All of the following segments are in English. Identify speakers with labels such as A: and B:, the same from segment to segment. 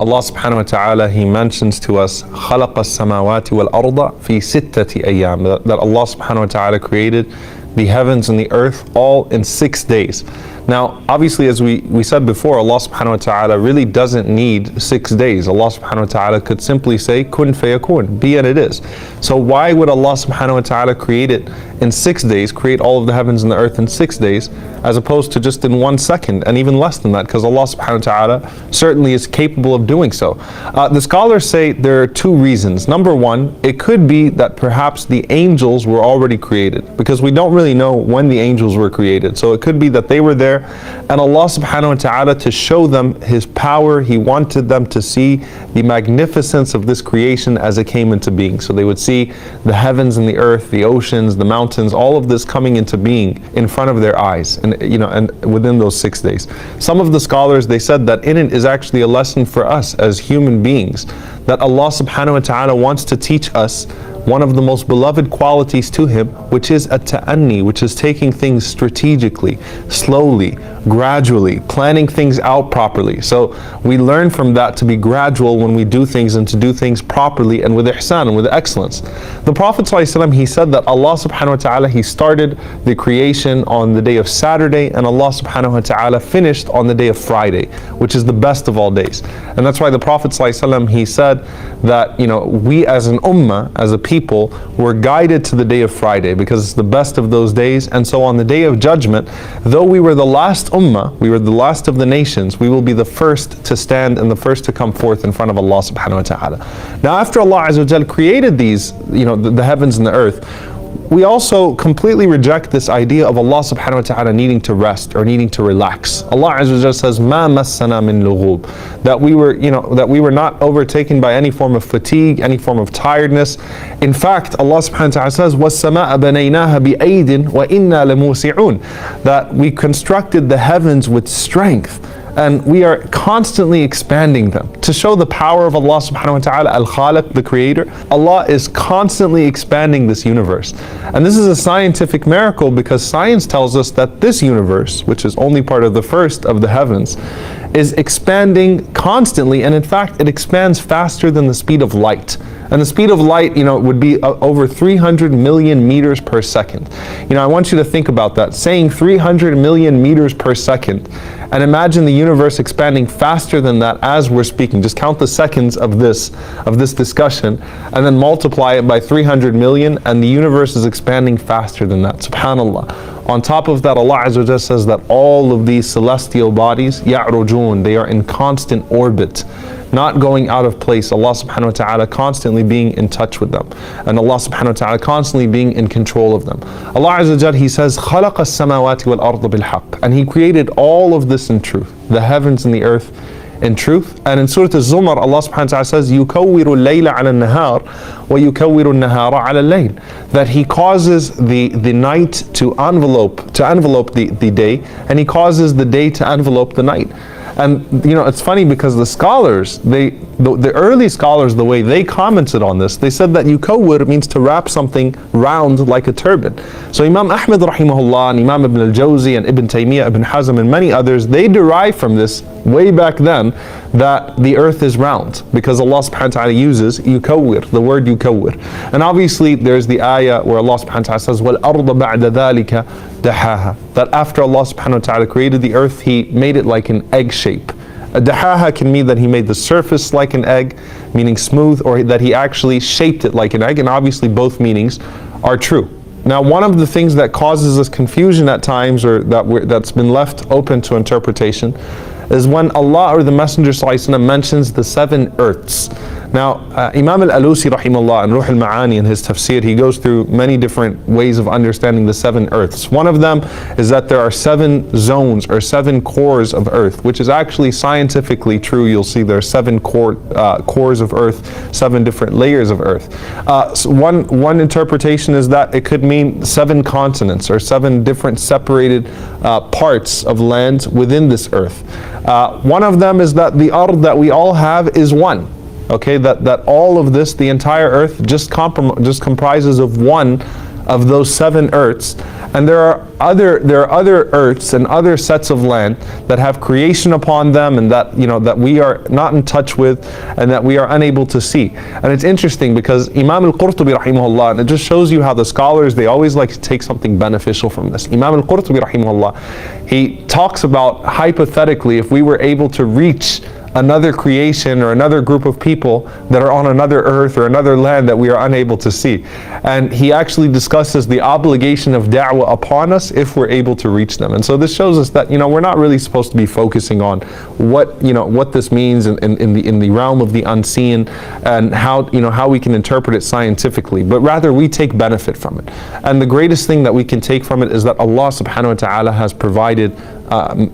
A: Allah subhanahu wa ta'ala, He mentions to us خَلَقَ السَّمَاوَاتِ وَالْأَرْضَ فِي سِتَّةِ أَيَّامٍ, that Allah subhanahu wa ta'ala created the heavens and the earth all in 6 days. Now, obviously, as we said before, Allah subhanahu wa ta'ala really doesn't need 6 days. Allah subhanahu wa ta'ala could simply say, kun fayakun, be and it is. So why would Allah subhanahu wa ta'ala create it in 6 days, create all of the heavens and the earth in 6 days, as opposed to just in 1 second, and even less than that, because Allah subhanahu wa ta'ala certainly is capable of doing so. The scholars say there are 2 reasons. Number one, it could be that perhaps the angels were already created, because we don't really know when the angels were created. So it could be that they were there, and Allah subhanahu wa ta'ala, to show them His power, He wanted them to see the magnificence of this creation as it came into being. So they would see the heavens and the earth, the oceans, the mountains, all of this coming into being in front of their eyes, and and within those 6 days. Some of the scholars, they said that in it is actually a lesson for us as human beings, that Allah subhanahu wa ta'ala wants to teach us one of the most beloved qualities to Him, which is at-ta'anni, which is taking things strategically, slowly, gradually, planning things out properly. So we learn from that to be gradual when we do things, and to do things properly and with ihsan and with excellence. The Prophet ﷺ, he said that Allah subhanahu wa ta'ala, He started the creation on the day of Saturday, and Allah subhanahu wa ta'ala finished on the day of Friday, which is the best of all days. And that's why the Prophet ﷺ, he said that we as an ummah, as a people, were guided to the day of Friday because it's the best of those days. And so on the day of judgment, though we were the last ummah, we were the last of the nations, we will be the first to stand and the first to come forth in front of Allah subhanahu wa ta'ala. Now, after Allah Azza wa Jal created these, the heavens and the earth, we also completely reject this idea of Allah subhanahu wa ta'ala needing to rest or needing to relax. Allah Azza wa Jalla says, مَا مَسَّنَا مِن لُغُوب, that we were not overtaken by any form of fatigue, any form of tiredness. In fact, Allah subhanahu wa ta'ala says, وَالسَّمَاءَ بَنَيْنَاهَا بِأَيْدٍ وَإِنَّا لَمُوسِعُونَ, that we constructed the heavens with strength, and we are constantly expanding them. To show the power of Allah subhanahu wa ta'ala, Al-Khaliq, the creator, Allah is constantly expanding this universe. And this is a scientific miracle, because science tells us that this universe, which is only part of the first of the heavens, is expanding constantly, and in fact it expands faster than the speed of light. And the speed of light, would be over 300 million meters per second. I want you to think about that, saying 300 million meters per second, and imagine the universe expanding faster than that as we're speaking. Just count the seconds of this discussion, and then multiply it by 300 million, and the universe is expanding faster than that. Subhanallah. On top of that, Allah Azza wa Jalla says that all of these celestial bodies, ya'rujun, they are in constant orbit, not going out of place. Allah subhanahu wa ta'ala constantly being in touch with them, and Allah subhanahu wa ta'ala constantly being in control of them. Allah Azza wa Jalla, He says, خَلَقَ السَّمَاوَاتِ وَالْأَرْضَ بِالْحَقِّ, and He created all of this in truth, the heavens and the earth in truth. And in Surah Al-Zumar, Allah subhanahu wa ta'ala says, يُكَوِّرُ اللَّيْلَ عَلَى النَّهَارِ وَيُكَوِّرُ النَّهَارَ عَلَى اللَّيْلِ, that He causes the night to envelope the day, and He causes the day to envelope the night. And it's funny, because the scholars, the early scholars, the way they commented on this, they said that yukawwir means to wrap something round like a turban. So Imam Ahmad rahimahullah, and Imam Ibn al-Jawzi, and Ibn Taymiyyah, Ibn Hazm, and many others, they derive from this way back then that the earth is round, because Allah subhanahu wa ta'ala uses yukawwir, the word yukawwir. And obviously there's the ayah where Allah subhanahu wa ta'ala says, وَالْأَرْضَ بَعْدَ ذَلِكَ دَحَاهَا, that after Allah subhanahu wa ta'ala created the earth, He made it like an egg shape. A dahaha can mean that He made the surface like an egg, meaning smooth, or that He actually shaped it like an egg, and obviously both meanings are true. Now, one of the things that causes us confusion at times, or that's been left open to interpretation, is when Allah or the Messenger ﷺ mentions the 7 earths. Now, Imam al-Alusi rahimahullah in Ruh al-Ma'ani in his tafsir, he goes through many different ways of understanding the 7 earths. One of them is that there are 7 zones or 7 cores of earth, which is actually scientifically true. You'll see there are 7 cores of earth, 7 different layers of earth. So one interpretation is that it could mean 7 continents or 7 different separated parts of land within this earth. One of them is that the ard that we all have is one. Okay, that all of this, the entire earth, just comprises of one of those 7 earths, and there are other earths and other sets of land that have creation upon them, and that that we are not in touch with, and that we are unable to see. And it's interesting because Imam al-Qurtubi rahimahullah, and it just shows you how the scholars, they always like to take something beneficial from this. Imam al-Qurtubi rahimahullah, he talks about hypothetically if we were able to reach another creation or another group of people that are on another earth or another land that we are unable to see. And he actually discusses the obligation of da'wah upon us if we're able to reach them. And so this shows us that we're not really supposed to be focusing on what this means in the realm of the unseen, and how we can interpret it scientifically, but rather we take benefit from it. And the greatest thing that we can take from it is that Allah subhanahu wa ta'ala has provided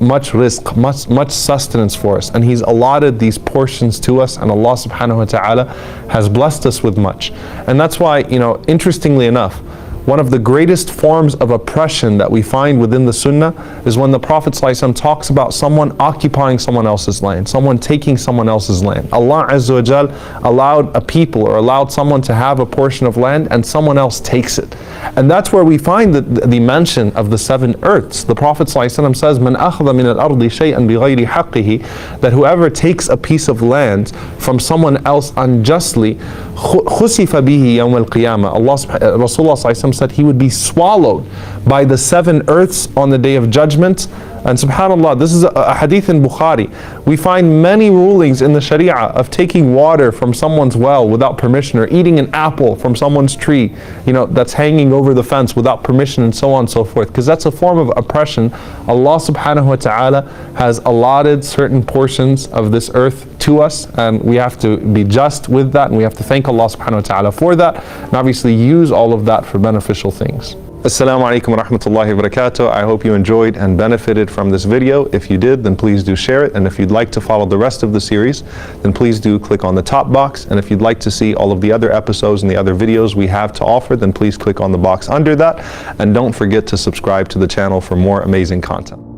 A: much rizq, much sustenance for us, and He's allotted these portions to us, and Allah subhanahu wa ta'ala has blessed us with much. And that's why, interestingly enough, one of the greatest forms of oppression that we find within the Sunnah is when the Prophet ﷺ talks about someone occupying someone else's land, someone taking someone else's land. Allah Azza wa Jal allowed a people or allowed someone to have a portion of land and someone else takes it. And that's where we find the mention of the 7 earths. The Prophet ﷺ says, "Man akhadha min al-ardi shay'an bighayri haqqihi," that whoever takes a piece of land from someone else unjustly, khusifa bihi yawm al-qiyamah. Rasulullah ﷺ said he would be swallowed by the 7 earths on the day of judgment. And subhanAllah, this is a hadith in Bukhari. We find many rulings in the Sharia of taking water from someone's well without permission, or eating an apple from someone's tree, that's hanging over the fence without permission, and so on and so forth, because that's a form of oppression. Allah subhanahu wa ta'ala has allotted certain portions of this earth to us, and we have to be just with that, and we have to thank Allah subhanahu wa ta'ala for that, and obviously use all of that for beneficial things. Assalamu alaikum wa rahmatullahi wa barakatuh. I hope you enjoyed and benefited from this video. If you did, then please do share it. And if you'd like to follow the rest of the series, then please do click on the top box. And if you'd like to see all of the other episodes and the other videos we have to offer, then please click on the box under that. And don't forget to subscribe to the channel for more amazing content.